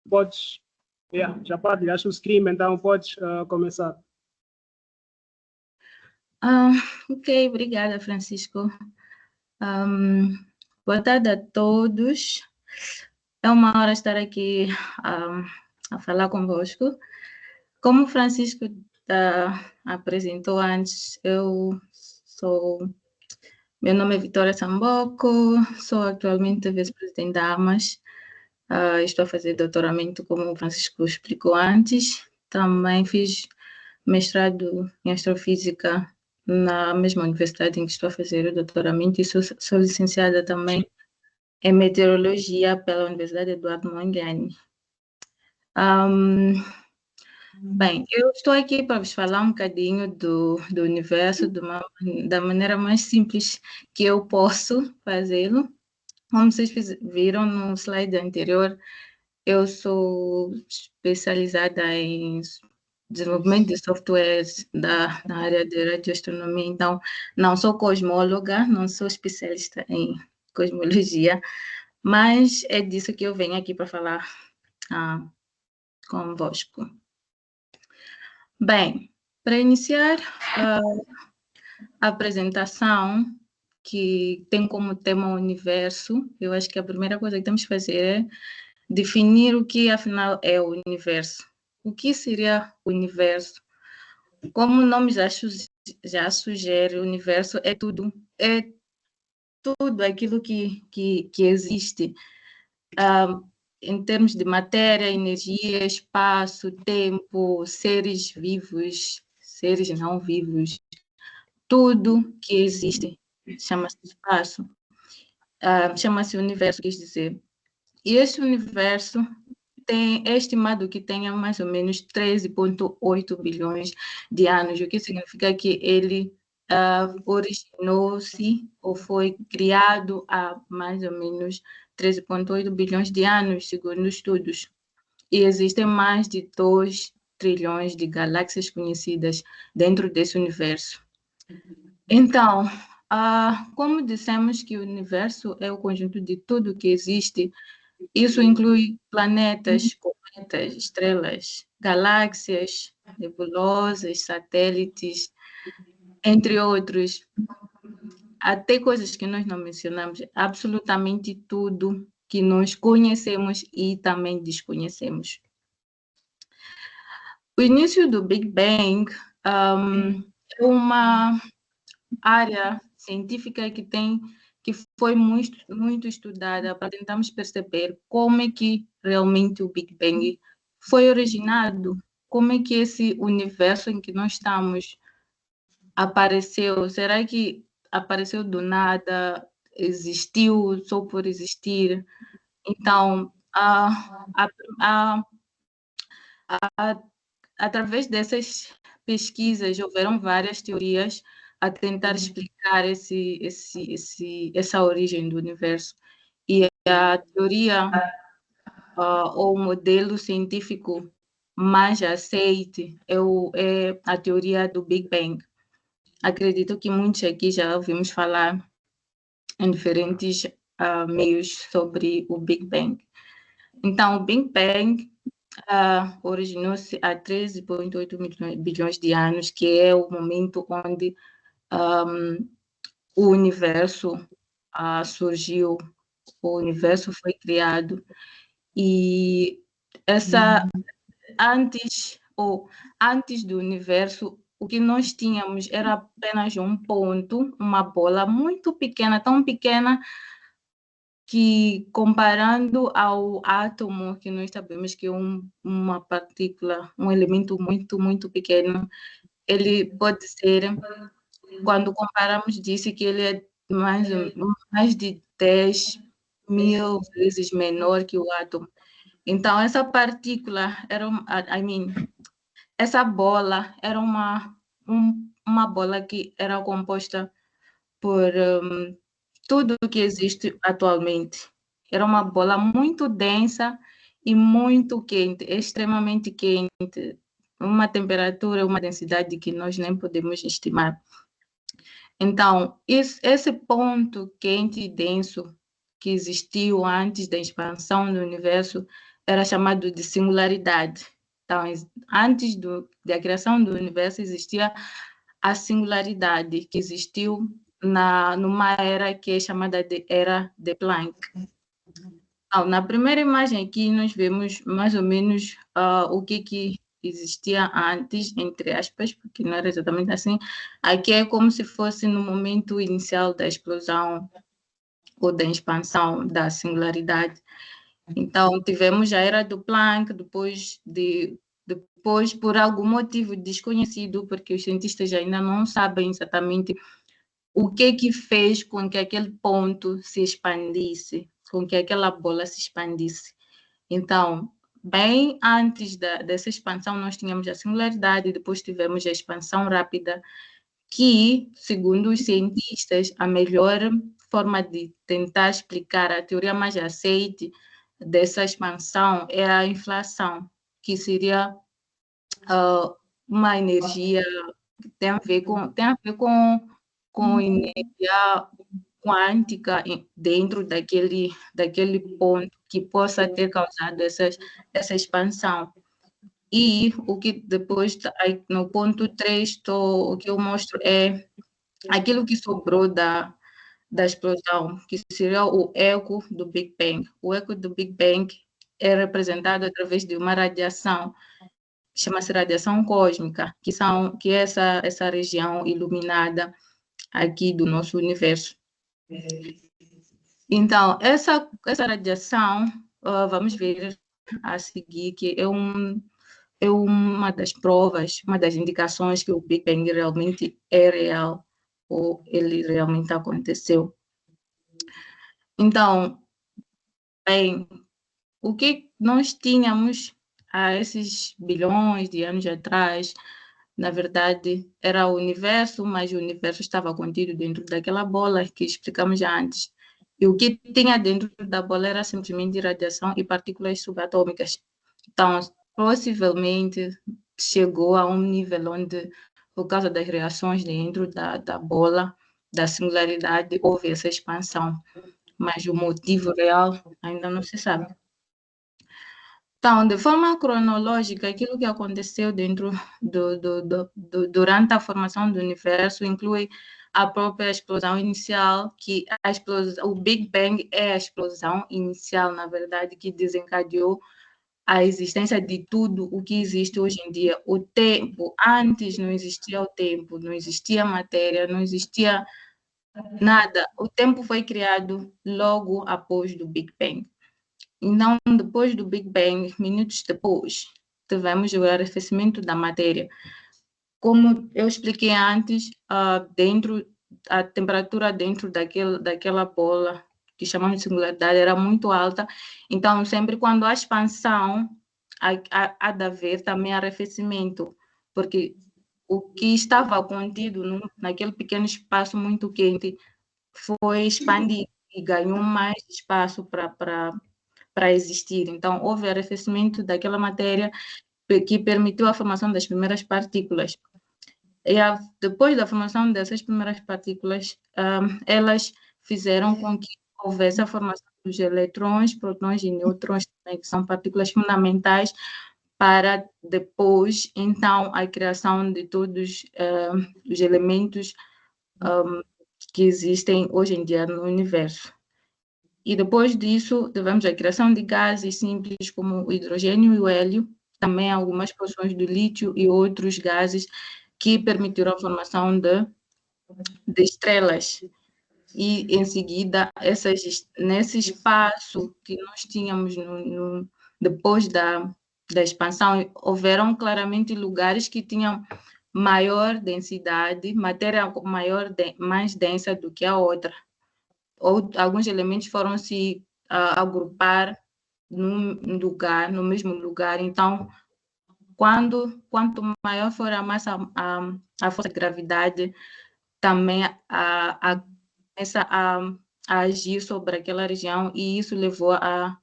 podes, já partilhaste o screen, então podes começar. Ok, obrigada, Francisco. Boa tarde a todos. É uma honra estar aqui a falar convosco. Como o Francisco apresentou antes, meu nome é Vitória Samboco, sou atualmente vice-presidente da AMAS. Estou a fazer doutoramento, como o Francisco explicou antes. Também fiz mestrado em astrofísica na mesma universidade em que estou a fazer o doutoramento e sou licenciada também em meteorologia pela Universidade Eduardo Mondlane. Bem, eu estou aqui para vos falar um bocadinho do universo da maneira mais simples que eu posso fazê-lo. Como vocês viram no slide anterior, eu sou especializada em desenvolvimento de softwares na área de radioastronomia, então não sou cosmóloga, não sou especialista em cosmologia, mas é disso que eu venho aqui para falar convosco. Bem, para iniciar a apresentação, que tem como tema o universo, eu acho que a primeira coisa que temos que fazer é definir o que, afinal, é o universo. O que seria o universo? Como o nome já sugere, o universo é tudo aquilo que existe. Em termos de matéria, energia, espaço, tempo, seres vivos, seres não vivos, tudo que existe chama-se espaço, chama-se universo, quer dizer. E esse universo é estimado que tenha mais ou menos 13,8 bilhões de anos, o que significa que ele originou-se ou foi criado há mais ou menos 13,8 bilhões de anos, segundo estudos. E existem mais de 2 trilhões de galáxias conhecidas dentro desse universo. Então, como dissemos que o universo é o conjunto de tudo que existe, isso inclui planetas, cometas, estrelas, galáxias, nebulosas, satélites, entre outros. Até coisas que nós não mencionamos, absolutamente tudo que nós conhecemos e também desconhecemos. O início do Big Bang é uma área científica que foi muito estudada para tentarmos perceber como é que realmente o Big Bang foi originado, como é que esse universo em que nós estamos apareceu. Será que apareceu do nada, existiu só por existir? Então, através dessas pesquisas, houveram várias teorias a tentar explicar essa origem do universo. E a teoria ou o modelo científico mais aceite é a teoria do Big Bang. Acredito que muitos aqui já ouvimos falar em diferentes meios sobre o Big Bang. Então, o Big Bang originou-se há 13,8 bilhões de anos, que é o momento onde o universo surgiu, o universo foi criado. E antes do universo, o que nós tínhamos era apenas um ponto, uma bola muito pequena, tão pequena que, comparando ao átomo, que nós sabemos que é uma partícula, um elemento muito, muito pequeno, ele pode ser, quando comparamos, disse que ele é mais de 10.000 vezes menor que o átomo. Então, essa partícula essa bola era uma bola que era composta por tudo que existe atualmente. Era uma bola muito densa e muito quente, extremamente quente, uma temperatura, uma densidade que nós nem podemos estimar. Então, esse ponto quente e denso que existiu antes da expansão do universo era chamado de singularidade. Então, antes da criação do universo, existia a singularidade, que existiu numa era que é chamada de Era de Planck. Então, na primeira imagem aqui, nós vemos mais ou menos o que existia antes, entre aspas, porque não era exatamente assim. Aqui é como se fosse no momento inicial da explosão ou da expansão da singularidade. Então, tivemos a era do Planck, depois, por algum motivo desconhecido, porque os cientistas ainda não sabem exatamente o que fez com que aquele ponto se expandisse, com que aquela bola se expandisse. Então, bem antes dessa expansão, nós tínhamos a singularidade, depois tivemos a expansão rápida, que, segundo os cientistas, a melhor forma de tentar explicar a teoria mais aceite dessa expansão é a inflação, que seria uma energia que tem a ver com energia quântica dentro daquele ponto que possa ter causado essa expansão. E o que depois, no ponto 3, o que eu mostro é aquilo que sobrou da explosão, que seria o eco do Big Bang. O eco do Big Bang é representado através de uma radiação, chama-se radiação cósmica, que é essa região iluminada aqui do nosso universo. Então, essa radiação, vamos ver a seguir, que é uma das provas, uma das indicações que o Big Bang realmente é real, ou ele realmente aconteceu. Então, bem, o que nós tínhamos há esses bilhões de anos atrás, na verdade, era o universo, mas o universo estava contido dentro daquela bola que explicamos já antes. E o que tinha dentro da bola era simplesmente radiação e partículas subatômicas. Então, possivelmente, chegou a um nível onde, por causa das reações dentro da bola, da singularidade, houve essa expansão. Mas o motivo real ainda não se sabe. Então, de forma cronológica, aquilo que aconteceu durante a formação do universo inclui a própria explosão inicial, que o Big Bang é a explosão inicial, na verdade, que desencadeou a existência de tudo o que existe hoje em dia. O tempo, antes não existia o tempo, não existia matéria, não existia nada. O tempo foi criado logo após do Big Bang. Então, depois do Big Bang, minutos depois, tivemos o arrefecimento da matéria. Como eu expliquei antes, a temperatura dentro daquela bola, que chamamos de singularidade, era muito alta. Então, sempre quando há expansão, há de haver também arrefecimento, porque o que estava contido naquele pequeno espaço muito quente foi expandido e ganhou mais espaço para existir. Então, houve arrefecimento daquela matéria que permitiu a formação das primeiras partículas. E depois da formação dessas primeiras partículas, elas fizeram com que houvesse a formação dos eletrões, protões e nêutrons, que são partículas fundamentais para depois, então, a criação de todos os elementos que existem hoje em dia no universo. E depois disso, tivemos a criação de gases simples como o hidrogênio e o hélio, também algumas porções do lítio e outros gases que permitiram a formação de estrelas. E, em seguida, nesse espaço que nós tínhamos depois da expansão, houveram claramente lugares que tinham maior densidade, matéria mais densa do que a outra. Alguns elementos foram se agrupar no mesmo lugar. Então, quanto maior for a massa, a força de gravidade também começa a agir sobre aquela região, e isso levou à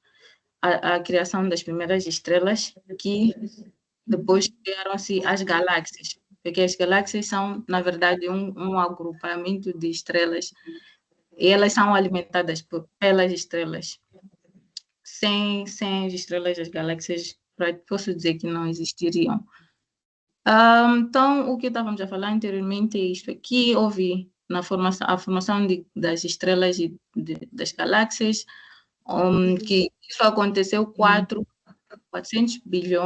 criação das primeiras estrelas, que depois criaram-se as galáxias, porque as galáxias são, na verdade, um agrupamento de estrelas, e elas são alimentadas pelas estrelas. sem as estrelas das galáxias, posso dizer que não existiriam. Então, o que estávamos a falar anteriormente é isto aqui. Houve a formação das estrelas e das galáxias, que isso aconteceu 400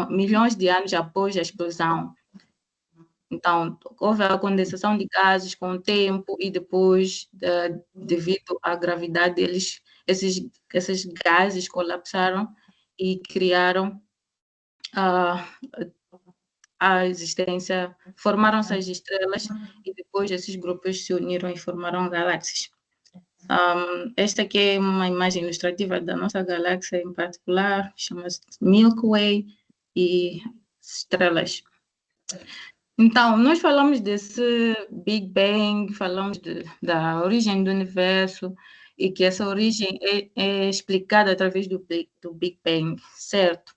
milhões de anos após a explosão. Então, houve a condensação de gases com o tempo e depois, devido à gravidade deles, esses gases colapsaram e criaram a existência, formaram-se as estrelas e depois esses grupos se uniram e formaram galáxias. Esta aqui é uma imagem ilustrativa da nossa galáxia em particular, chama-se Milky Way e estrelas. Então, nós falamos desse Big Bang, falamos da origem do universo e que essa origem é explicada através do Big Bang, certo?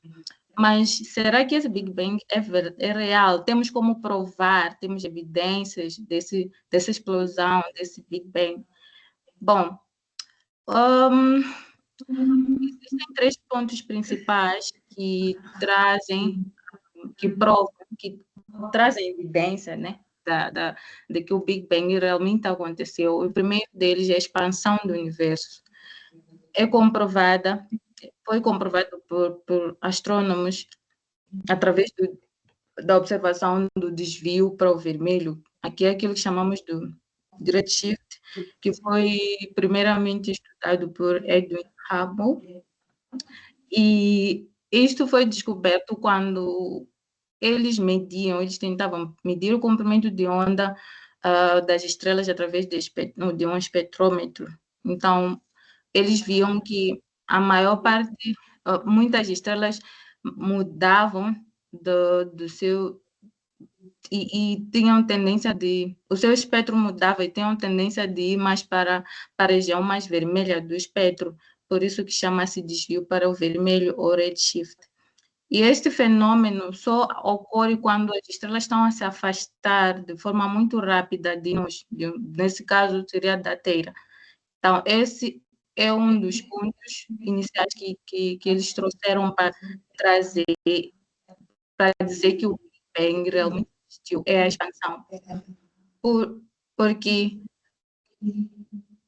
Mas será que esse Big Bang é real? Temos como provar, temos evidências dessa explosão, desse Big Bang? Bom, existem 3 pontos principais que provam, que trazem evidência, né, de que o Big Bang realmente aconteceu. O primeiro deles é a expansão do universo. Foi comprovado por astrônomos através da observação do desvio para o vermelho. Aqui é aquilo que chamamos de redshift, que foi primeiramente estudado por Edwin Hubble. E isto foi descoberto quando eles tentavam medir o comprimento de onda das estrelas através de um espectrômetro. Então, eles viam que a maior parte, muitas estrelas mudavam do seu e tinham tendência o seu espectro mudava e tinham tendência de ir mais para a região mais vermelha do espectro, por isso que chama-se desvio para o vermelho ou redshift. E este fenômeno só ocorre quando as estrelas estão a se afastar de forma muito rápida de nós, nesse caso seria da Terra. Então, esse é um dos pontos iniciais que eles trouxeram para dizer que o Big Bang realmente existiu, é a expansão. Porque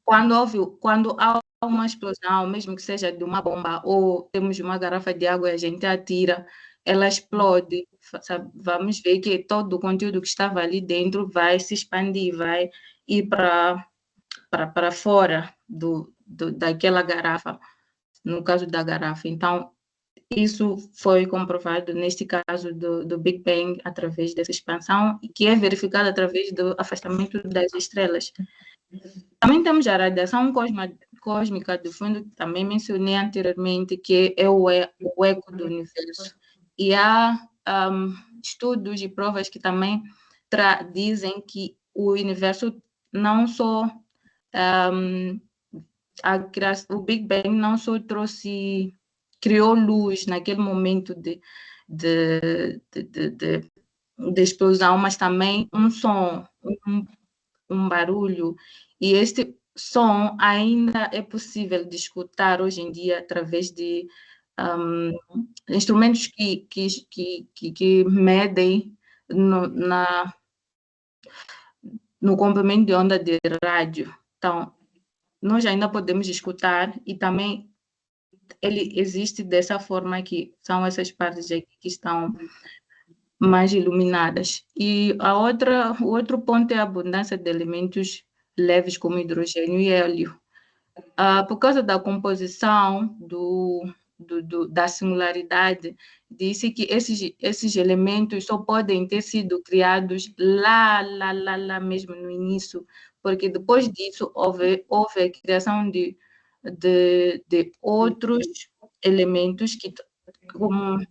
quando há uma explosão, mesmo que seja de uma bomba, ou temos uma garrafa de água e a gente atira, ela explode. Vamos ver que todo o conteúdo que estava ali dentro vai se expandir, vai ir para fora daquela garrafa, no caso da garrafa. Então, isso foi comprovado neste caso do Big Bang através dessa expansão, que é verificado através do afastamento das estrelas. Também temos a radiação cósmica de fundo, que também mencionei anteriormente, que é o eco do universo. E há estudos e provas que também dizem que o universo não só o Big Bang não só criou luz naquele momento de explosão, mas também um som, um barulho. E este som ainda é possível de escutar hoje em dia através de instrumentos que medem no comprimento de onda de rádio. Então, nós ainda podemos escutar e também ele existe dessa forma que são essas partes aqui que estão mais iluminadas. E o outro ponto é a abundância de elementos leves como hidrogênio e hélio. Por causa da composição da singularidade, disse que esses elementos só podem ter sido criados lá mesmo no início, porque depois disso houve a criação de outros elementos como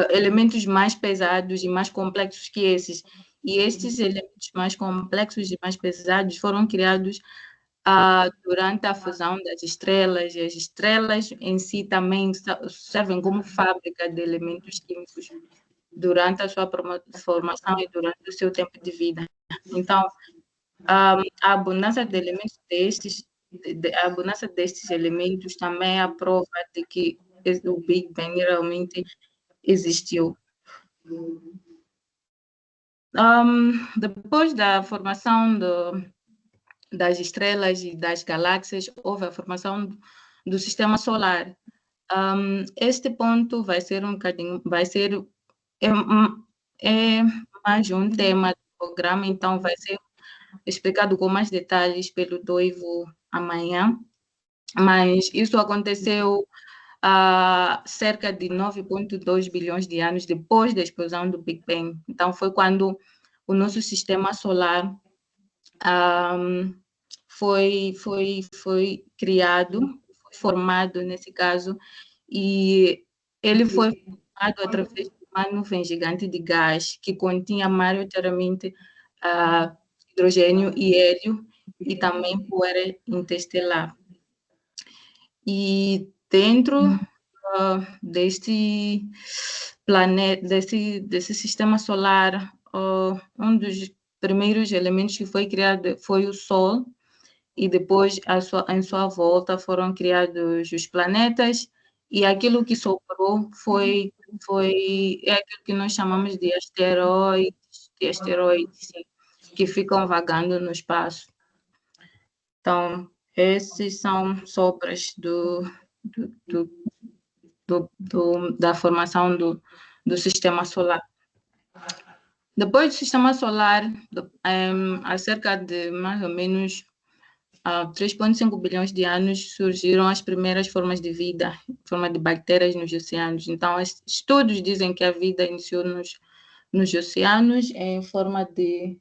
elementos mais pesados e mais complexos que esses. E estes elementos mais complexos e mais pesados foram criados durante a fusão das estrelas, e as estrelas em si também servem como fábrica de elementos químicos durante a sua formação e durante o seu tempo de vida. Então, a abundância de elementos destes a abundância destes elementos também é a prova de que o Big Bang realmente existiu. Depois da formação das estrelas e das galáxias, houve a formação do sistema solar. Este ponto vai ser é mais um tema do programa, então vai ser explicado com mais detalhes pelo Toivo amanhã, mas isso aconteceu há cerca de 9,2 bilhões de anos depois da explosão do Big Bang. Então foi quando o nosso sistema solar foi criado, foi formado nesse caso, e ele foi formado através de uma nuvem gigante de gás que continha maioritariamente hidrogênio e hélio e também poeira interestelar. E dentro deste planeta, desse sistema solar, um dos primeiros elementos que foi criado foi o Sol, e depois em sua volta foram criados os planetas, e aquilo que sobrou é aquilo que nós chamamos de asteroides, sim, que ficam vagando no espaço. Então, esses são sobras da formação do sistema solar. Depois do sistema solar, há cerca de mais ou menos 3,5 bilhões de anos, surgiram as primeiras formas de vida, em forma de bactérias nos oceanos. Então, estudos dizem que a vida iniciou nos oceanos em forma de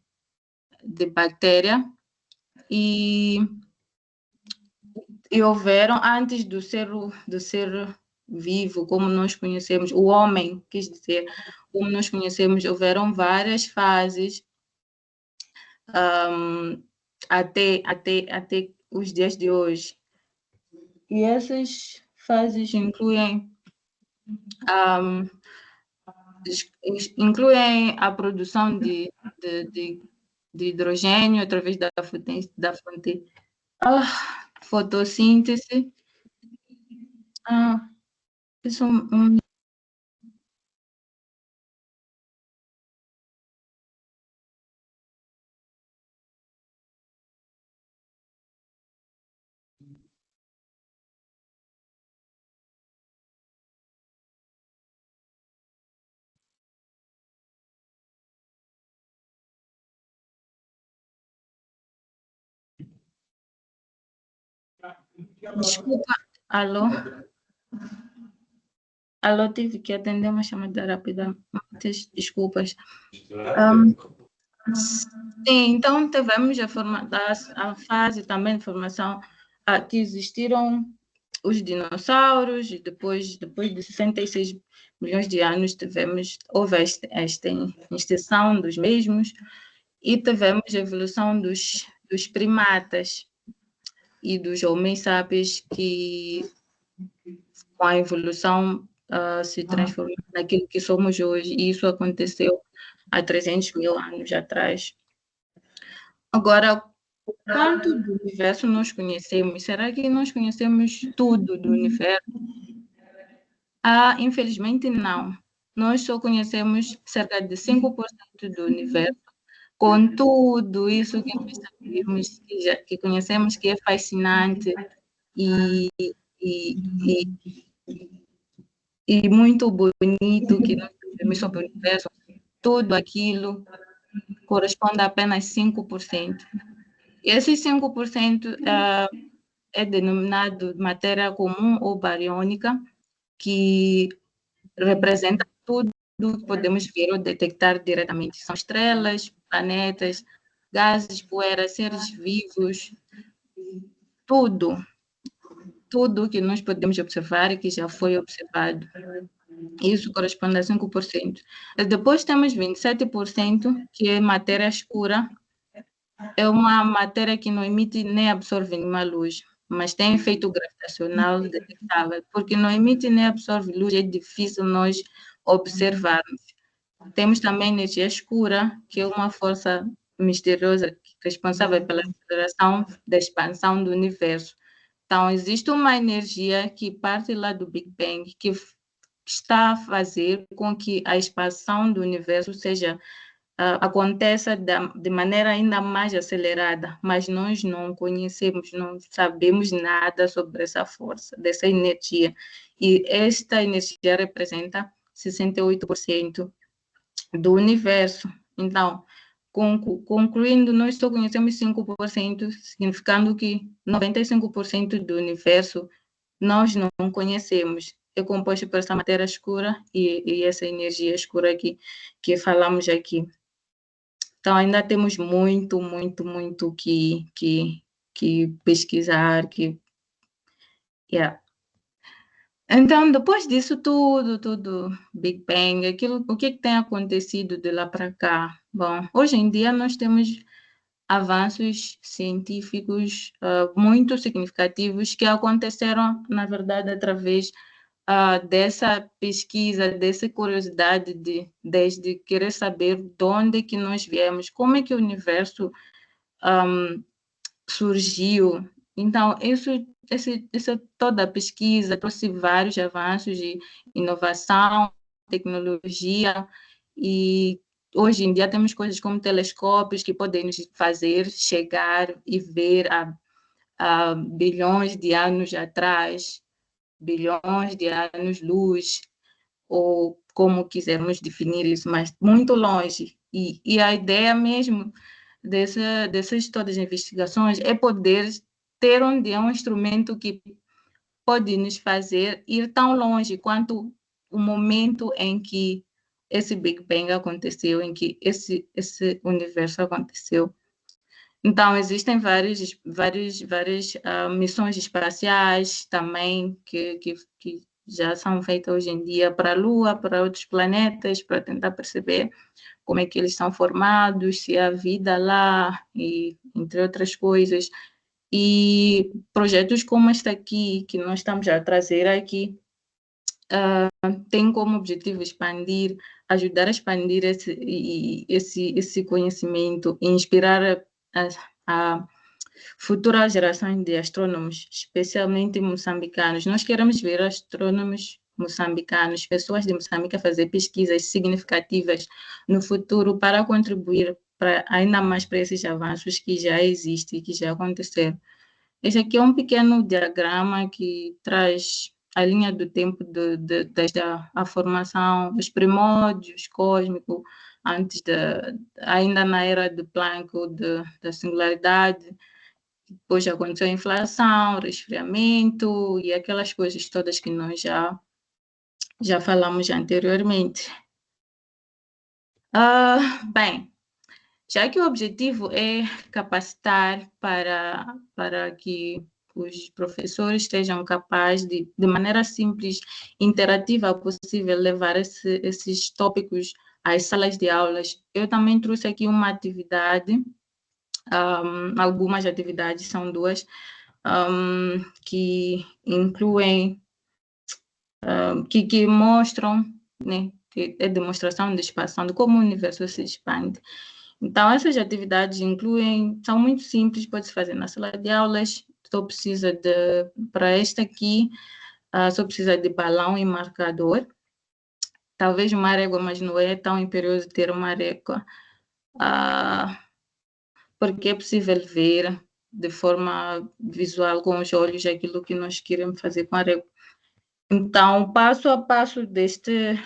bactéria, e houveram, antes do ser vivo, como nós conhecemos, o homem, quis dizer, como nós conhecemos, houveram várias fases até os dias de hoje. E essas fases incluem a produção de hidrogênio através da fonte fotossíntese. Isso Desculpa, alô? Alô, tive que atender uma chamada rápida. Desculpas. Sim, então tivemos a fase também de formação que existiram os dinossauros, e depois de 66 milhões de anos houve a extinção dos mesmos, e tivemos a evolução dos primatas e dos homens sapiens, que com a evolução se transformou naquilo que somos hoje, e isso aconteceu há 300 mil anos atrás. Agora, quanto do universo nós conhecemos? Será que nós conhecemos tudo do universo? Infelizmente, não. Nós só conhecemos cerca de 5% do universo, com tudo isso que nós sabemos, que conhecemos, que é fascinante e muito bonito, que nós sabemos sobre o universo. Tudo aquilo corresponde a apenas 5%. E esses 5% é denominado matéria comum ou bariônica, que representa tudo que podemos ver ou detectar diretamente. São estrelas, planetas, gases, poeira, seres vivos, tudo que nós podemos observar e que já foi observado. Isso corresponde a 5%. Depois temos 27%, que é matéria escura. É uma matéria que não emite nem absorve nenhuma luz, mas tem efeito gravitacional detectável. Porque não emite nem absorve luz, é difícil nós observarmos. Temos também energia escura, que é uma força misteriosa que responsável pela aceleração da expansão do universo. Então, existe uma energia que parte lá do Big Bang, que está a fazer com que a expansão do universo aconteça de maneira ainda mais acelerada, mas nós não conhecemos, não sabemos nada sobre essa força, dessa energia. E esta energia representa 68% do universo. Então, concluindo, nós só conhecemos 5%, significando que 95% do universo nós não conhecemos. É composto por essa matéria escura e essa energia escura que falamos aqui. Então, ainda temos muito que pesquisar, yeah. Então, depois disso tudo, Big Bang, o que tem acontecido de lá para cá? Bom, hoje em dia nós temos avanços científicos muito significativos que aconteceram, na verdade, através dessa pesquisa, dessa curiosidade desde querer saber de onde que nós viemos, como é que o universo surgiu. Então, essa toda a pesquisa trouxe vários avanços de inovação, tecnologia, e hoje em dia temos coisas como telescópios que podem nos fazer chegar e ver há bilhões de anos atrás, bilhões de anos-luz, ou como quisermos definir isso, mas muito longe. E a ideia mesmo dessas todas as investigações é poder ter um instrumento que pode nos fazer ir tão longe quanto o momento em que esse Big Bang aconteceu, em que esse universo aconteceu. Então, existem várias missões espaciais também que já são feitas hoje em dia para a Lua, para outros planetas, para tentar perceber como é que eles são formados, se há vida lá, e entre outras coisas. E projetos como este aqui, que nós estamos a trazer aqui, tem como objetivo ajudar a expandir esse conhecimento e inspirar a futuras gerações de astrônomos, especialmente moçambicanos. Nós queremos ver astrônomos moçambicanos, pessoas de Moçambique a fazer pesquisas significativas no futuro para contribuir ainda mais para esses avanços que já existem, que já aconteceram. Este aqui é um pequeno diagrama que traz a linha do tempo desde a formação, os primórdios cósmicos, ainda na era do Planck, da singularidade. Depois aconteceu a inflação, resfriamento e aquelas coisas todas que nós já falamos anteriormente. Bem, já que o objetivo é capacitar para que os professores estejam capazes de maneira simples, interativa possível, levar esses tópicos às salas de aulas, eu também trouxe aqui uma atividade, algumas atividades, são duas, que incluem, que mostram, né, que é demonstração de expansão, de como o universo se expande. Então, essas atividades são muito simples, pode-se fazer na sala de aulas, só precisa para esta aqui, só precisa de balão e marcador, talvez uma régua, mas não é tão imperioso ter uma régua, porque é possível ver de forma visual com os olhos aquilo que nós queremos fazer com a régua. Então, passo a passo desta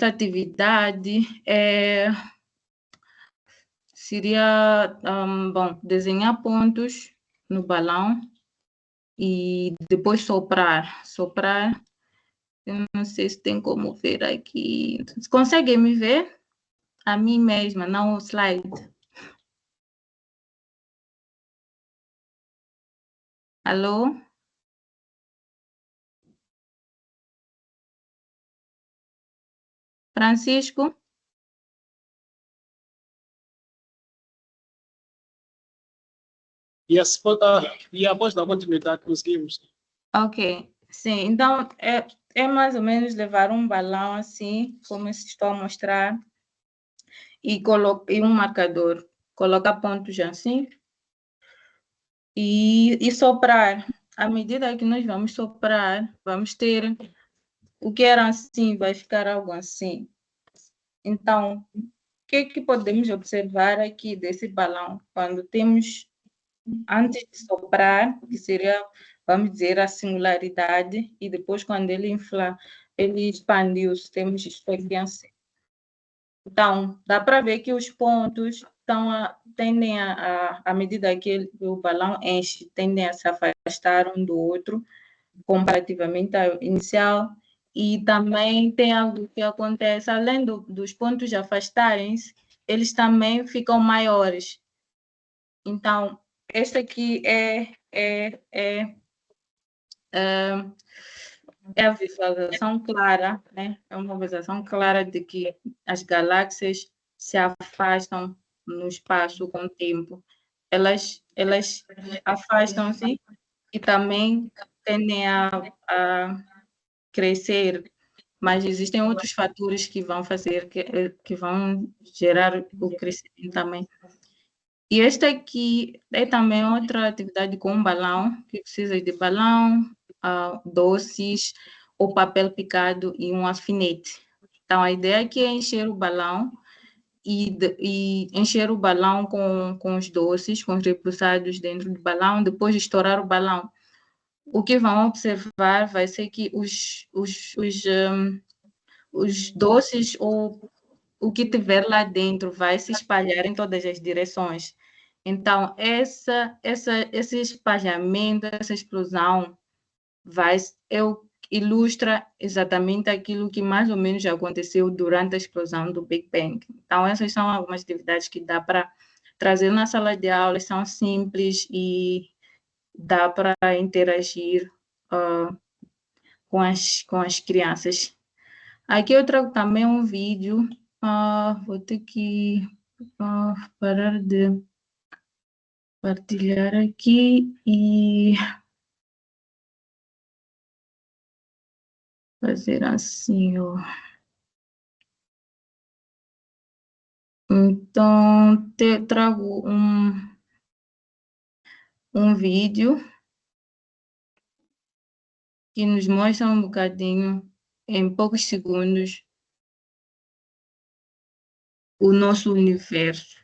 atividade seria, bom, desenhar pontos no balão e depois soprar. Eu não sei se tem como ver aqui. Conseguem me ver? A mim mesma, não o slide. Alô? Francisco? Yes, e após dar continuidade, conseguimos. Ok, sim. Então, é mais ou menos levar um balão assim, como estou a mostrar, e um marcador. Colocar pontos assim e soprar. À medida que nós vamos soprar, vamos ter o que era assim, vai ficar algo assim. Então, o que podemos observar aqui desse balão? Quando temos, antes de soprar, que seria, vamos dizer, a singularidade, e depois, quando ele infla, ele expandiu-se, temos experiência. Então, dá para ver que os pontos tendem à medida que o balão enche, tendem a se afastar um do outro, comparativamente ao inicial. E também tem algo que acontece, além dos pontos afastarem-se, eles também ficam maiores. Então, esta aqui é a visualização clara, né? É uma visualização clara de que as galáxias se afastam no espaço com o tempo. Elas afastam-se e também tendem a crescer, mas existem outros fatores que vão fazer, que vão gerar o crescimento também. E esta aqui é também outra atividade com balão, que precisa de balão, doces, o papel picado e um alfinete. Então, a ideia aqui é encher o balão e encher o balão com os doces, com os repousados dentro do balão, depois de estourar o balão. O que vão observar vai ser que os doces ou o que tiver lá dentro vai se espalhar em todas as direções. Então, esse espalhamento, essa explosão, ilustra exatamente aquilo que mais ou menos já aconteceu durante a explosão do Big Bang. Então, essas são algumas atividades que dá para trazer na sala de aula, são simples e dá para interagir com as crianças. Aqui eu trago também um vídeo, vou ter que parar de partilhar aqui e fazer assim, ó. Então, trago um vídeo que nos mostra um bocadinho, em poucos segundos, o nosso universo.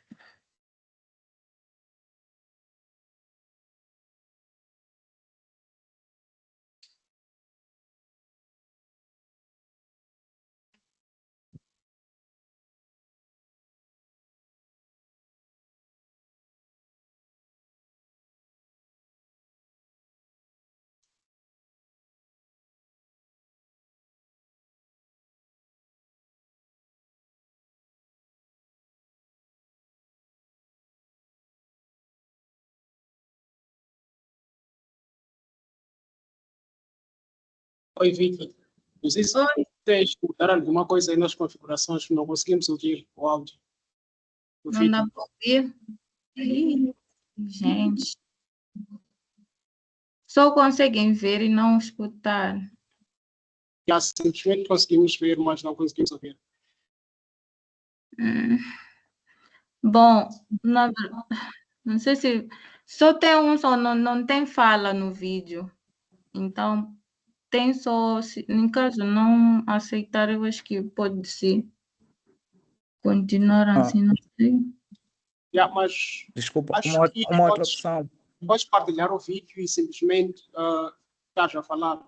Oi, Vicky. Não sei se Oi, tens que mudar alguma coisa aí nas configurações, não conseguimos ouvir o áudio do não dá vídeo. para ouvir? Ih, gente, só conseguem ver e não escutar. Já simplesmente conseguimos ver, mas não conseguimos ouvir. Bom, não sei se só tem um som, não tem fala no vídeo. Então, tem só, em caso não aceitar, eu acho que pode ser continuar assim, não sei. Mas Desculpa, acho que uma outra opção. podes partilhar o vídeo e simplesmente estás a falar.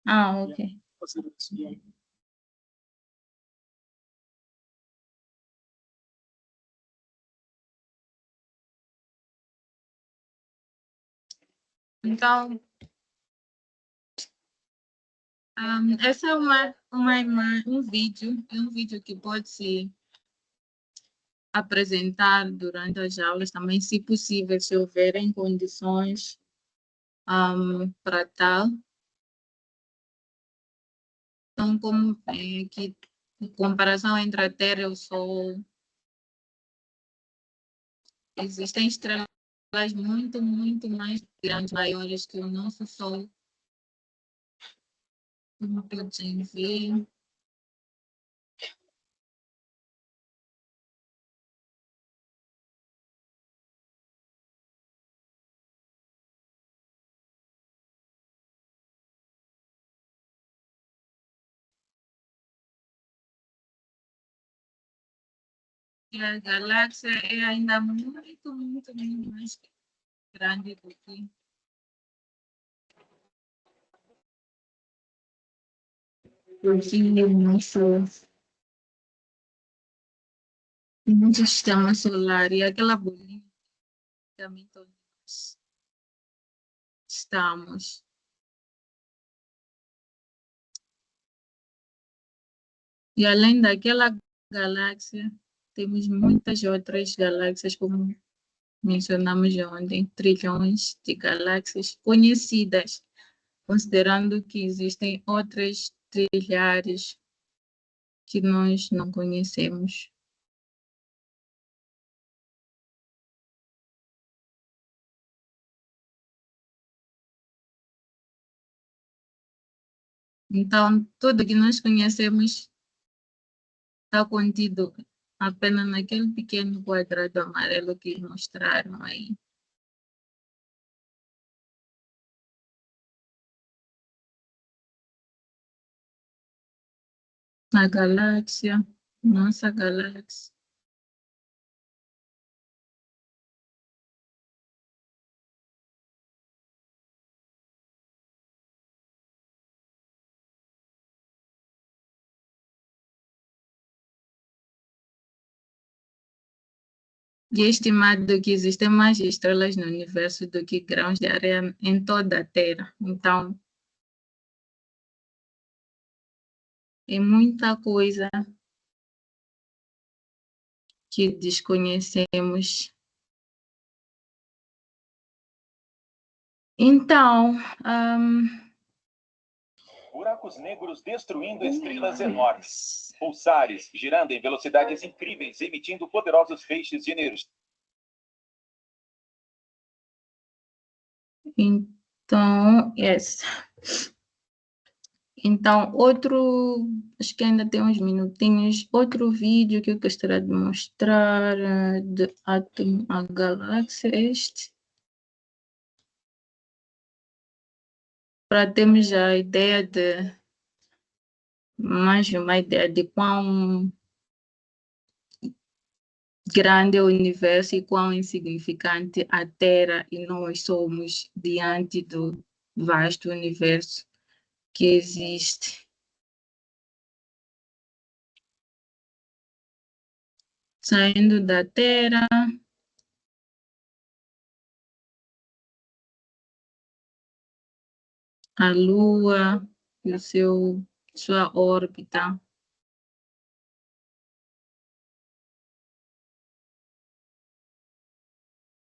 Ok. Fazer isso, yeah. Então, essa é um vídeo que pode se apresentar durante as aulas também, se possível, se houverem condições para tal. Então, como que comparação entre a Terra e o Sol, existem estrelas muito, muito mais grandes, maiores que o nosso Sol. Como podem ver, E a galáxia é ainda muito, muito, muito mais grande do que o nosso sistema solar. E aquela bolinha também todos estamos. E além daquela galáxia, temos muitas outras galáxias, como mencionamos ontem, trilhões de galáxias conhecidas, considerando que existem outras trilhares que nós não conhecemos. Então, tudo que nós conhecemos está contido apenas naquele pequeno quadrado amarelo que mostraram aí. Na galáxia, nossa galáxia. E é estimado que existem mais estrelas no universo do que grãos de areia em toda a Terra. Então, é muita coisa que desconhecemos. Então, buracos negros destruindo estrelas enormes. Pulsares girando em velocidades incríveis, emitindo poderosos feixes de energia. então, yes. Então, acho que ainda tem uns minutinhos, outro vídeo que eu gostaria de mostrar de átomo à galáxia, este, para termos a ideia de, mais uma ideia de quão grande é o universo e quão insignificante a Terra e nós somos diante do vasto universo que existe. Saindo da Terra, a Lua e sua órbita.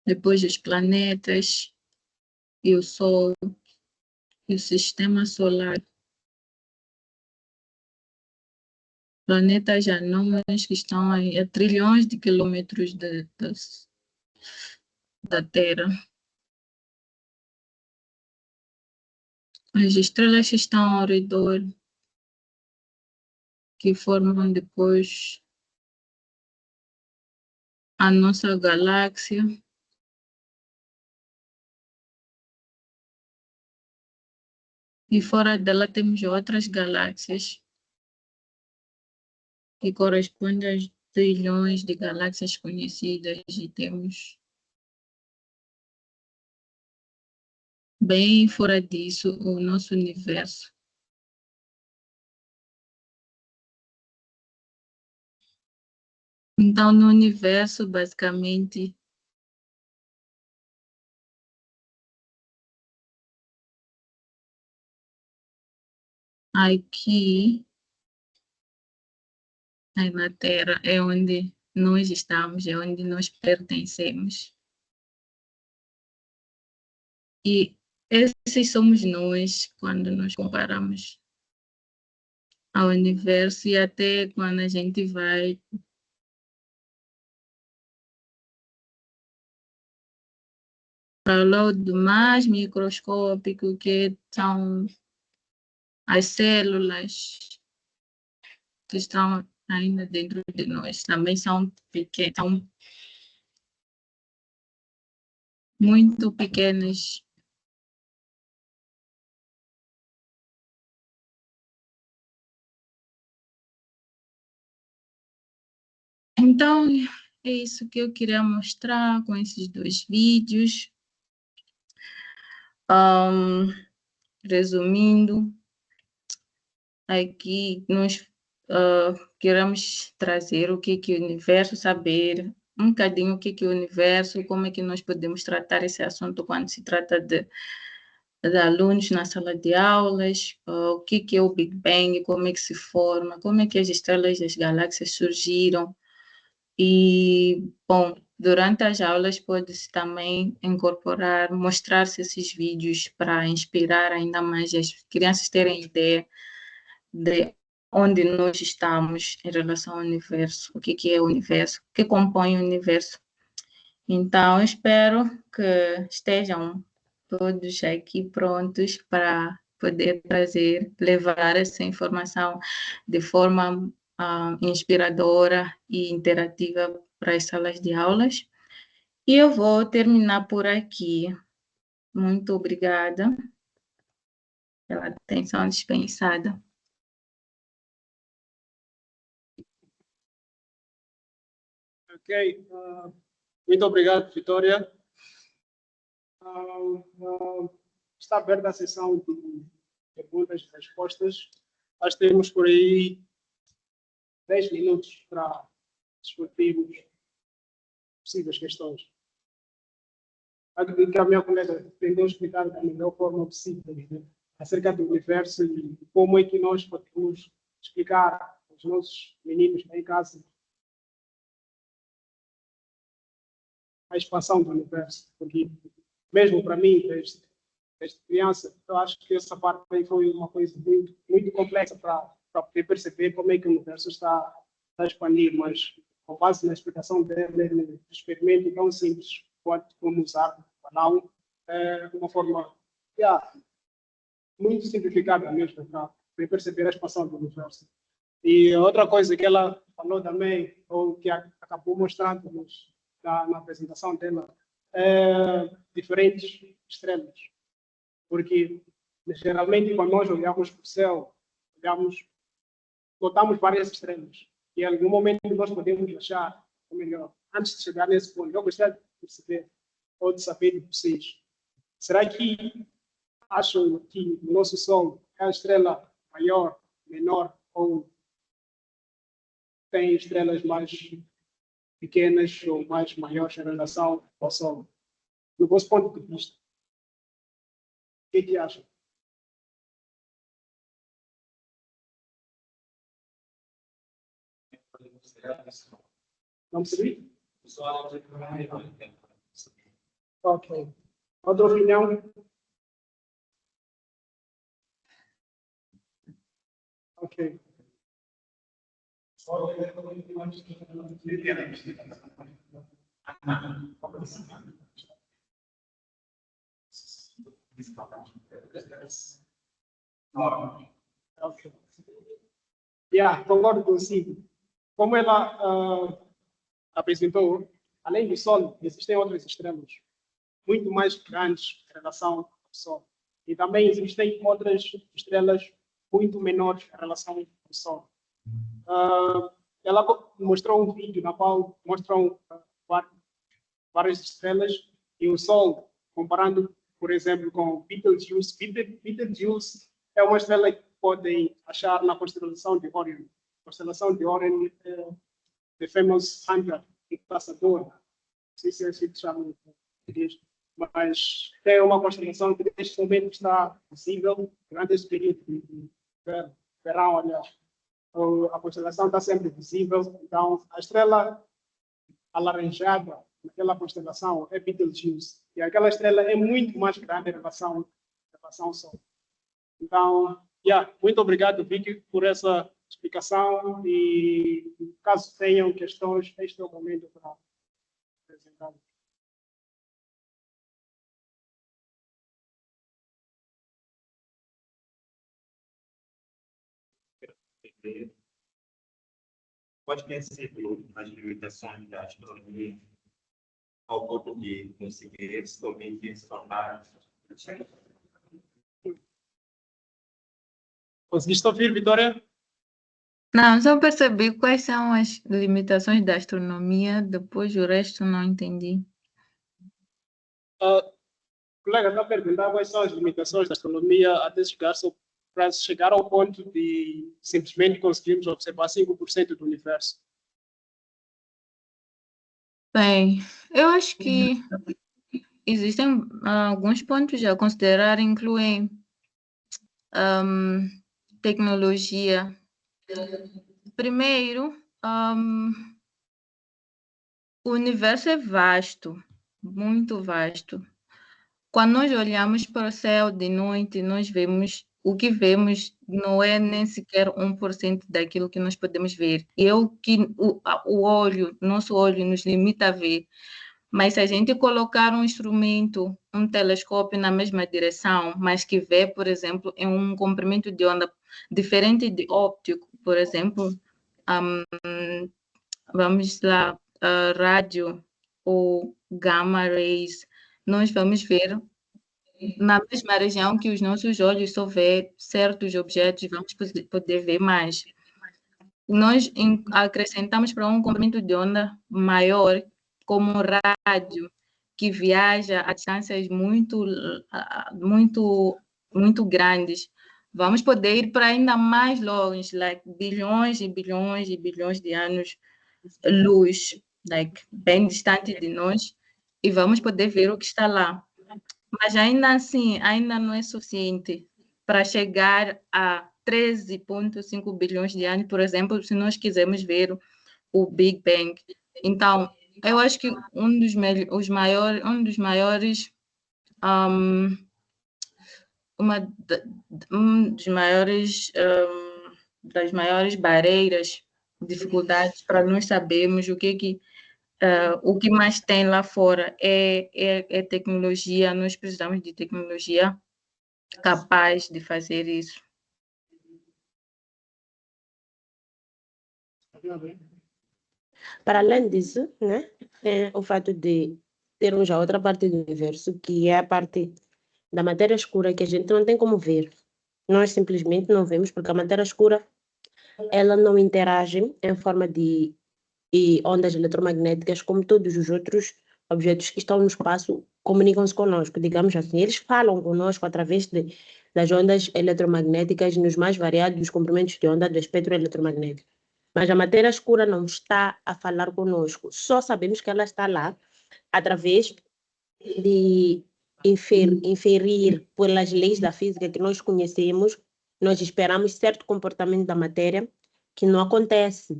Depois os planetas e o Sol e o Sistema Solar. Planetas anômalos que estão a trilhões de quilômetros da Terra. As estrelas que estão ao redor, que formam depois a nossa galáxia. E fora dela temos outras galáxias que correspondem aos trilhões de galáxias conhecidas e temos bem fora disso o nosso universo. Então, no universo, basicamente, aqui na Terra é onde nós estamos, é onde nós pertencemos. E esses somos nós quando nos comparamos ao universo e até quando a gente vai para o lado mais microscópico, que são as células que estão ainda dentro de nós. Também são pequenas, são muito pequenas. Então, é isso que eu queria mostrar com esses 2 vídeos. Resumindo, aqui nós queremos trazer o que é o universo, saber um bocadinho o que é o universo, como é que nós podemos tratar esse assunto quando se trata de alunos na sala de aulas, o que é o Big Bang, como é que se forma, como é que as estrelas das galáxias surgiram. E, bom, durante as aulas pode-se também incorporar, mostrar-se esses vídeos para inspirar ainda mais as crianças terem ideia de onde nós estamos em relação ao universo, o que é o universo, o que compõe o universo. Então, eu espero que estejam todos aqui prontos para poder levar essa informação de forma inspiradora e interativa para as salas de aulas. E eu vou terminar por aqui. Muito obrigada pela atenção dispensada. Ok. Muito obrigado, Vitória. Está aberta a sessão de perguntas e respostas. Nós temos por aí 10 minutos para discutirmos possíveis questões. Acredito que a minha colega tentou explicar da melhor forma possível, né, acerca do universo e como é que nós podemos explicar aos nossos meninos em casa a expansão do universo. Porque, mesmo para mim, desde criança, eu acho que essa parte aí foi uma coisa muito complexa para poder perceber como é que o universo está a expandir, mas com base na explicação dele, no experimento tão simples como usar o não, uma forma muito simplificada mesmo para perceber a expansão do universo. E outra coisa que ela falou também, ou que acabou mostrando na apresentação dela, é diferentes estrelas. Porque, geralmente, quando nós olhamos para o céu, notamos várias estrelas. E, em algum momento, nós podemos achar, ou melhor, antes de chegar nesse ponto, eu gostaria de perceber, ou de saber de vocês, será que acham que o nosso Sol é a estrela maior, menor, ou tem estrelas mais pequenas ou mais maiores em relação ao Sol? Do vosso ponto de vista, o que acham? Não percebi? Ok. Outra opinião? Ok. Ok. Concordo consigo. Como ela apresentou, além do Sol, existem outras estrelas muito mais grandes em relação ao Sol. E também existem outras estrelas muito menores em relação ao Sol. Ela mostrou um vídeo na qual mostram várias estrelas e o Sol, comparando, por exemplo, com Betelgeuse. Betelgeuse é uma estrela que podem achar na constelação de Orion. A constelação de Orion é The Famous Hunter, caçador. Não sei se é assim que chamam, mas é uma constelação que neste momento está visível durante esse período de verão, aliás. A constelação está sempre visível, então a estrela alaranjada naquela constelação é Betelgeuse, e aquela estrela é muito mais grande em relação ao Sol. Então, muito obrigado, Vicky, por essa explicação, e caso tenham questões, este é o momento para apresentar. Pode perceber as limitações da astronomia ao ponto de conseguir somente se tornar. Conseguiste ouvir, Vitória? Não, só percebi quais são as limitações da astronomia, depois o resto não entendi. O colega está a perguntar quais são as limitações da astronomia até para chegar ao ponto de simplesmente conseguirmos observar 5% do universo. Bem, eu acho que existem alguns pontos a considerar, incluem tecnologia. Primeiro, o universo é vasto, muito vasto. Quando nós olhamos para o céu de noite, nós vemos o que vemos não é nem sequer 1% daquilo que nós podemos ver. E é o que nosso olho nos limita a ver. Mas se a gente colocar um instrumento, um telescópio na mesma direção, mas que vê, por exemplo, em um comprimento de onda diferente de óptico, por exemplo, vamos lá, rádio ou gamma rays, nós vamos ver na mesma região que os nossos olhos só vê certos objetos, vamos poder ver mais. Nós acrescentamos para um comprimento de onda maior, como o rádio, que viaja a distâncias muito grandes. Vamos poder ir para ainda mais longe, like bilhões e bilhões e bilhões de anos-luz, like bem distante de nós, e vamos poder ver o que está lá. Mas ainda assim, ainda não é suficiente para chegar a 13,5 bilhões de anos, por exemplo, se nós quisermos ver o Big Bang. Então, eu acho que um dos maiores das maiores barreiras, dificuldades para nós sabermos o que mais tem lá fora é tecnologia. Nós precisamos de tecnologia capaz de fazer isso. Para além disso, né, é o fato de termos a outra parte do universo, que é a parte da matéria escura, que a gente não tem como ver. Nós simplesmente não vemos, porque a matéria escura ela não interage em forma de ondas eletromagnéticas como todos os outros objetos que estão no espaço comunicam-se conosco, digamos assim. Eles falam conosco através das ondas eletromagnéticas nos mais variados comprimentos de onda do espectro eletromagnético. Mas a matéria escura não está a falar conosco. Só sabemos que ela está lá através de inferir pelas leis da física que nós conhecemos. Nós esperamos certo comportamento da matéria que não acontece,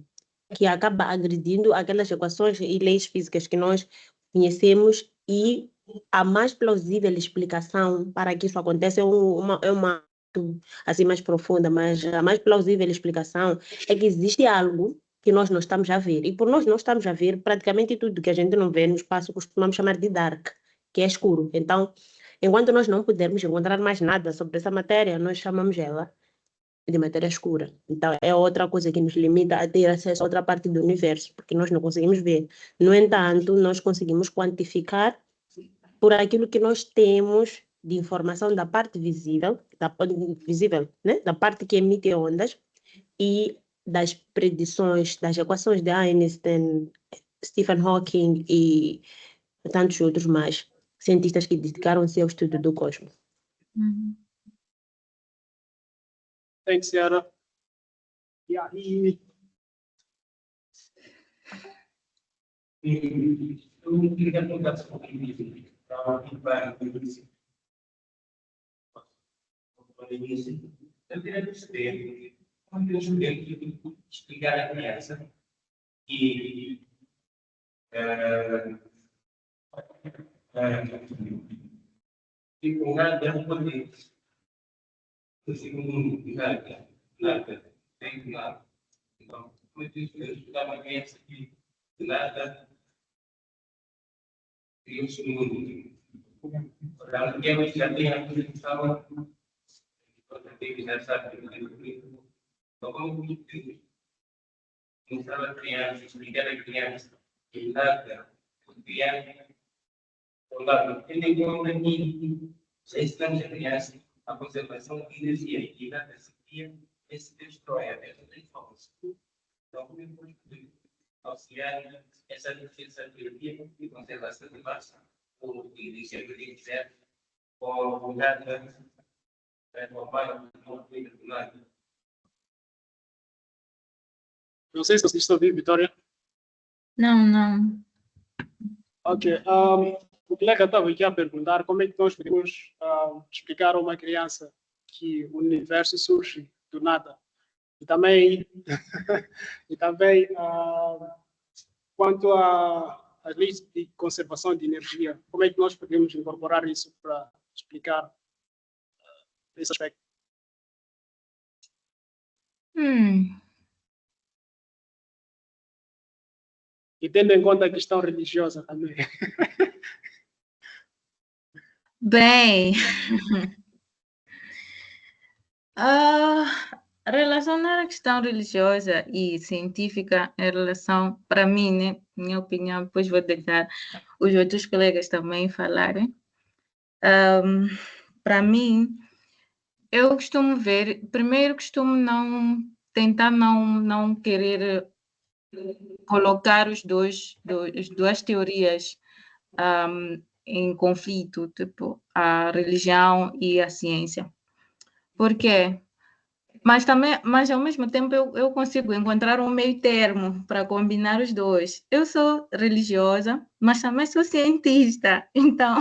que acaba agredindo aquelas equações e leis físicas que nós conhecemos, e a mais plausível explicação para que isso aconteça é uma assim mais profunda, mas a mais plausível explicação é que existe algo que nós não estamos a ver, e por nós não estamos a ver, praticamente tudo que a gente não vê no espaço costumamos chamar de dark, que é escuro. Então, enquanto nós não pudermos encontrar mais nada sobre essa matéria, nós chamamos ela de matéria escura. Então, é outra coisa que nos limita a ter acesso a outra parte do universo, porque nós não conseguimos ver. No entanto, nós conseguimos quantificar por aquilo que nós temos de informação da parte visível, né? Da parte que emite ondas, e das predições, das equações de Einstein, Stephen Hawking e tantos outros mais cientistas que dedicaram-se ao estudo do cosmos. Thanks, Yara. Yeah, Eu queria perguntar sobre isso. Eu queria perceber como eu estudei explicar a criança que tipo, nada é um poder. O segundo, nada, tem nada. Então, muito isso, eu estudava a criança que nada e o segundo. Para alguém que já tem a posição, tem que já sabe que então, como que mostrar a criança, explicar a criança que nada, criança, ele conta que já estamos a criança a conservação e energia, e nada seria esse destrói a mesma infância. Então, como eu posso auxiliar essa defesa teoria e conservação de massa, ou de iniciativa certo, ou cuidado normal, não cuidado. Não sei se vocês estão ouvindo, Vitória. Não. Ok. O colega estava aqui a perguntar como é que nós podemos explicar a uma criança que o universo surge do nada. E também, quanto às leis de conservação de energia, como é que nós podemos incorporar isso para explicar esse aspecto? E tendo em conta a questão religiosa também. Bem, relacionar a questão religiosa e científica em relação, para mim, né, minha opinião, depois vou deixar os outros colegas também falarem. Para mim, eu costumo ver, primeiro costumo tentar não querer colocar as duas teorias em conflito, tipo a religião e a ciência. Por quê? Mas ao mesmo tempo eu consigo encontrar um meio termo para combinar os dois. Eu sou religiosa, mas também sou cientista. Então,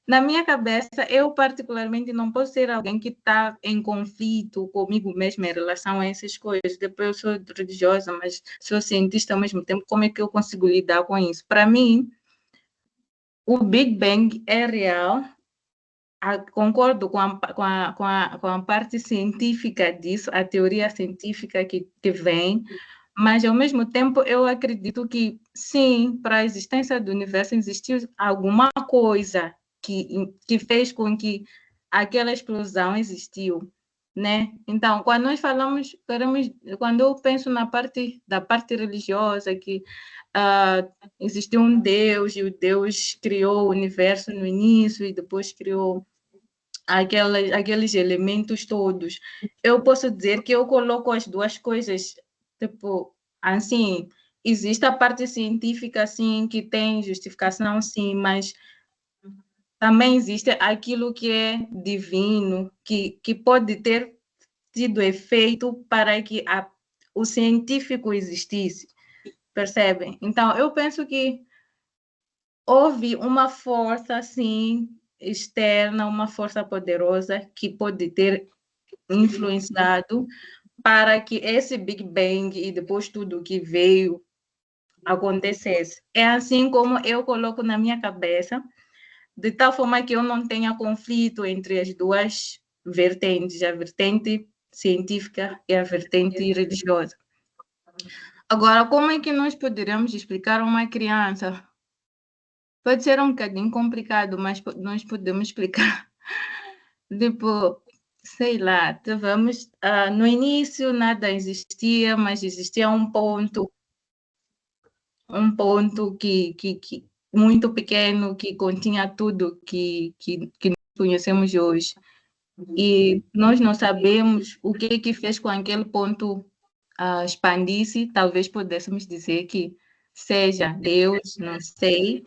na minha cabeça, eu particularmente não posso ser alguém que está em conflito comigo mesma em relação a essas coisas. Depois eu sou religiosa, mas sou cientista ao mesmo tempo. Como é que eu consigo lidar com isso? Para mim, o Big Bang é real. Concordo com a parte científica disso, a teoria científica que vem, mas ao mesmo tempo eu acredito que sim, para a existência do universo existiu alguma coisa que fez com que aquela explosão existiu, né? Então, quando nós falamos, quando eu penso na parte da parte religiosa, que existiu um Deus e o Deus criou o universo no início e depois criou aqueles elementos todos. Eu posso dizer que eu coloco as duas coisas, tipo, assim, existe a parte científica, assim, que tem justificação, sim, mas também existe aquilo que é divino, que pode ter tido efeito para que o científico existisse, percebem? Então, eu penso que houve uma força, assim, externa, uma força poderosa que pode ter influenciado para que esse Big Bang e depois tudo que veio acontecesse. É assim como eu coloco na minha cabeça, de tal forma que eu não tenha conflito entre as duas vertentes, a vertente científica e a vertente religiosa. Agora, como é que nós poderíamos explicar a uma criança? Pode ser um bocadinho complicado, mas nós podemos explicar. Tipo, sei lá, vamos, no início nada existia, mas existia um ponto que muito pequeno, que continha tudo que nós conhecemos hoje. E nós não sabemos o que fez com aquele ponto expandir-se, talvez pudéssemos dizer que seja Deus, não sei,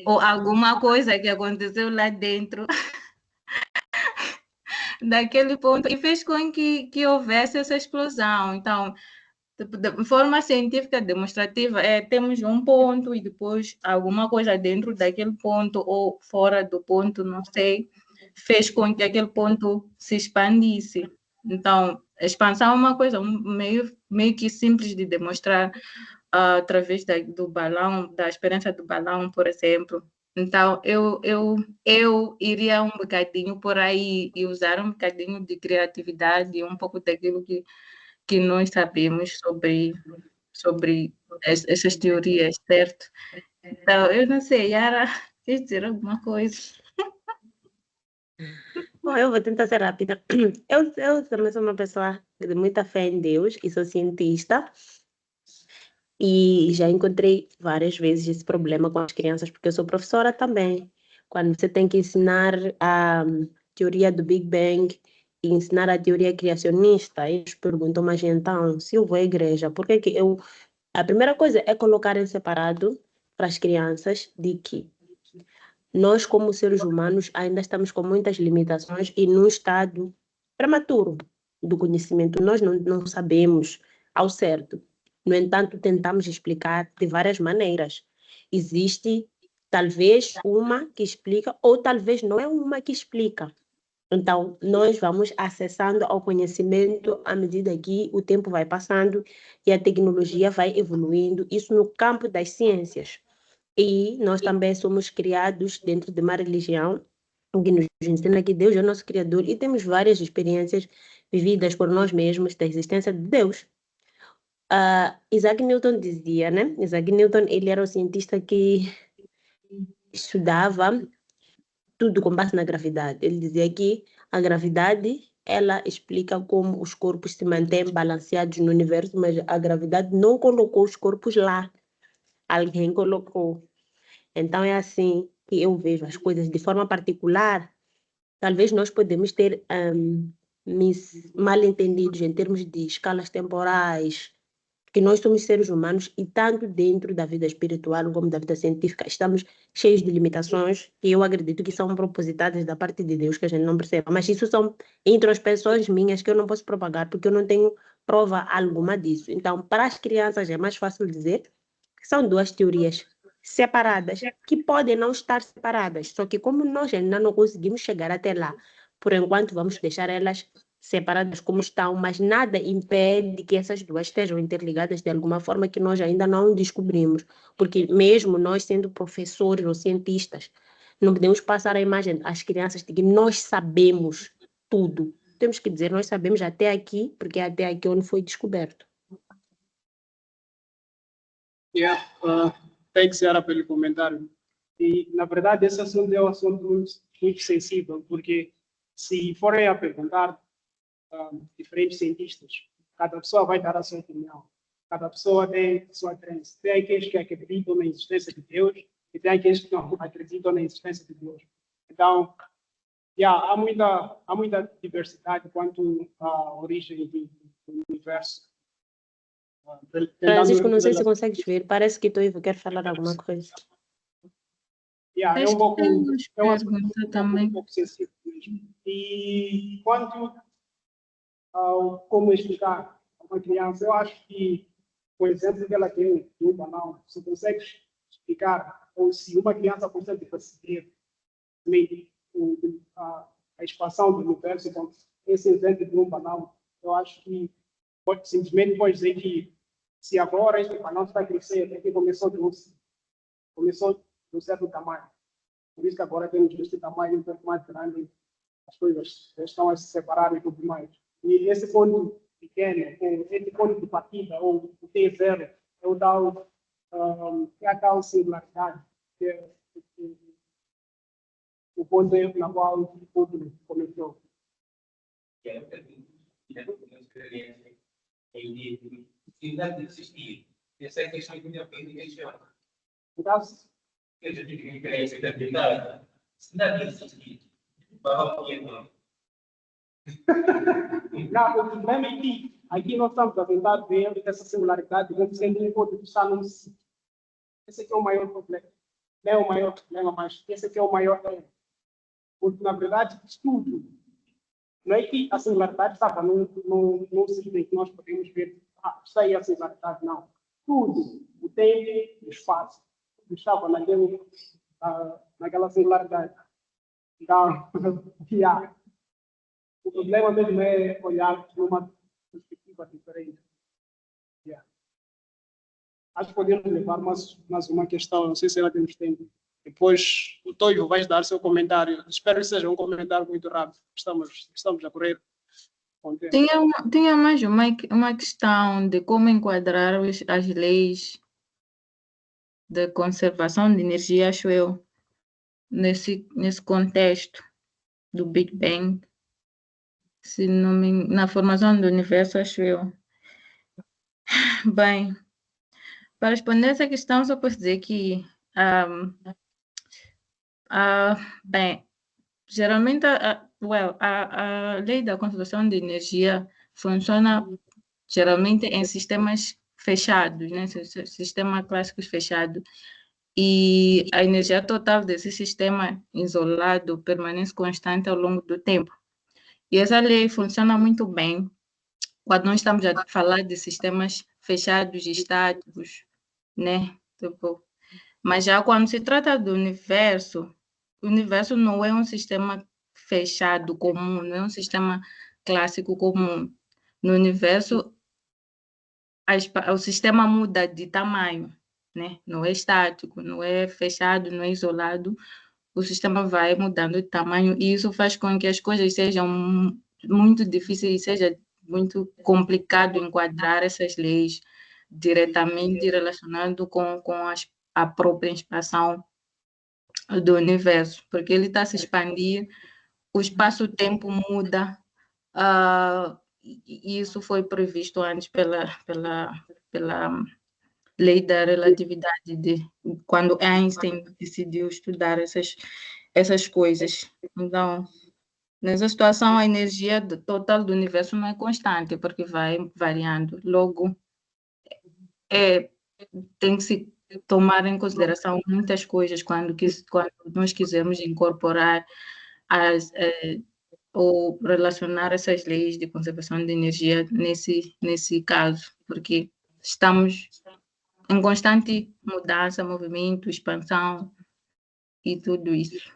ou alguma coisa que aconteceu lá dentro daquele ponto e fez com que houvesse essa explosão. Então, de forma científica demonstrativa, temos um ponto e depois alguma coisa dentro daquele ponto ou fora do ponto, não sei, fez com que aquele ponto se expandisse. Então, a expansão é uma coisa meio que simples de demonstrar através do balão, da experiência do balão, por exemplo. Então, eu iria um bocadinho por aí e usar um bocadinho de criatividade, um pouco daquilo que nós sabemos sobre essas teorias, certo? Então, eu não sei, Yara, quer dizer alguma coisa? Bom, eu vou tentar ser rápida. Eu também sou uma pessoa de muita fé em Deus e sou cientista. E já encontrei várias vezes esse problema com as crianças, porque eu sou professora também. Quando você tem que ensinar a teoria do Big Bang ensinar a teoria criacionista. Eles perguntam, mas então, se eu vou à igreja, por que que eu... A primeira coisa é colocar em separado para as crianças de que nós, como seres humanos, ainda estamos com muitas limitações e num estado prematuro do conhecimento. Nós não sabemos ao certo. No entanto, tentamos explicar de várias maneiras. Existe, talvez, uma que explica, ou talvez não é uma que explica. Então, nós vamos acessando ao conhecimento à medida que o tempo vai passando e a tecnologia vai evoluindo, isso no campo das ciências. E nós também somos criados dentro de uma religião que nos ensina que Deus é o nosso Criador e temos várias experiências vividas por nós mesmos da existência de Deus. Isaac Newton dizia, né? Isaac Newton, ele era um cientista que estudava tudo com base na gravidade. Ele dizia que a gravidade, ela explica como os corpos se mantêm balanceados no universo, mas a gravidade não colocou os corpos lá. Alguém colocou. Então, é assim que eu vejo as coisas de forma particular. Talvez nós podemos ter mal entendidos em termos de escalas temporais, que nós somos seres humanos e tanto dentro da vida espiritual como da vida científica estamos cheios de limitações que eu acredito que são propositadas da parte de Deus, que a gente não percebe. Mas isso são introspeções minhas que eu não posso propagar porque eu não tenho prova alguma disso. Então, para as crianças é mais fácil dizer que são duas teorias separadas, que podem não estar separadas, só que como nós ainda não conseguimos chegar até lá, por enquanto vamos deixar elas separadas como estão, mas nada impede que essas duas estejam interligadas de alguma forma que nós ainda não descobrimos, porque mesmo nós sendo professores ou cientistas, não podemos passar a imagem às crianças de que nós sabemos tudo. Temos que dizer, nós sabemos até aqui, porque é até aqui onde foi descoberto. Thanks, Yara, pelo comentário. E, na verdade, esse assunto é um assunto muito sensível, porque se forem a perguntar diferentes cientistas, cada pessoa vai dar a sua opinião. Cada pessoa tem a sua crença. Tem aqueles que acreditam na existência de Deus e tem aqueles que não acreditam na existência de Deus. Então, há muita diversidade quanto à origem do universo. Francisco, não sei se consegues ver, parece que tu quer falar alguma coisa. É Acho um pouco, que temos é um assunto pergunta também. um pouco sensível mesmo. E quanto ao como explicar a uma criança, eu acho que o exemplo que ela tem no banal, se consegue explicar, ou se uma criança consegue perceber também a expansão do universo, então, esse exemplo de um banal, eu acho que simplesmente pode dizer que se agora este banal está a crescer, é que começou de um certo tamanho. Por isso que agora temos este tamanho um pouco mais grande, as coisas estão a se separar e tudo mais. E esse ponto pequeno, esse ponto de partida, ou o T0, é o tal, é a tal singularidade, que é o ponto na qual tudo começou. Que é a experiência em possibilidade de existir. Essa é a questão que me questiona. No caso, Eu já tive experiência da verdade. Se não existir, para o que não. o problema é que aqui nós estamos a tentar ver essa singularidade como sendo um ponto que está num sítio. Esse aqui é o maior problema. Não é o maior problema, mas esse aqui é o maior erro. Porque, na verdade, tudo. Não é que a singularidade estava num sítio em que nós podemos ver, está aí a singularidade, não. Tudo, o tempo, o espaço, estava naquela singularidade. Então, o problema mesmo é olhar numa perspectiva diferente. Acho que podemos levar mais uma questão, não sei se ela temos tempo. Depois o Toivo vai dar seu comentário. Espero que seja um comentário muito rápido. Estamos a correr com o tempo. Tinha mais uma questão de como enquadrar as leis de conservação de energia, acho eu, nesse contexto do Big Bang, se não na formação do universo, acho eu. Bem, para responder essa questão, só posso dizer que, bem, geralmente, a lei da conservação de energia funciona geralmente em sistemas fechados, né? Sistema clássicos fechado. E a energia total desse sistema isolado permanece constante ao longo do tempo. E essa lei funciona muito bem quando nós estamos a falar de sistemas fechados e estáticos, né? Tipo, mas já quando se trata do universo, o universo não é um sistema fechado comum, não é um sistema clássico comum. No universo, o sistema muda de tamanho, né? Não é estático, não é fechado, não é isolado. O sistema vai mudando de tamanho e isso faz com que as coisas sejam muito difíceis, seja muito complicado enquadrar essas leis diretamente relacionado com a própria expansão do universo, porque ele está se expandir, o espaço-tempo muda, e isso foi previsto antes pela lei da relatividade, quando Einstein decidiu estudar essas coisas. Então, nessa situação, a energia total do universo não é constante, porque vai variando. Logo, tem que se tomar em consideração muitas coisas quando nós quisermos incorporar ou relacionar essas leis de conservação de energia nesse caso, porque estamos em constante mudança, movimento, expansão e tudo isso.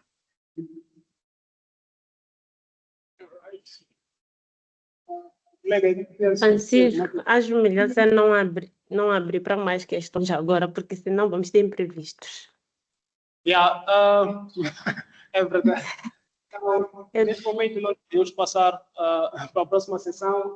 Francisco, acho melhor você não abrir para mais questões agora, porque senão vamos ter imprevistos. É verdade. Então, neste momento, nós vamos passar para a próxima sessão.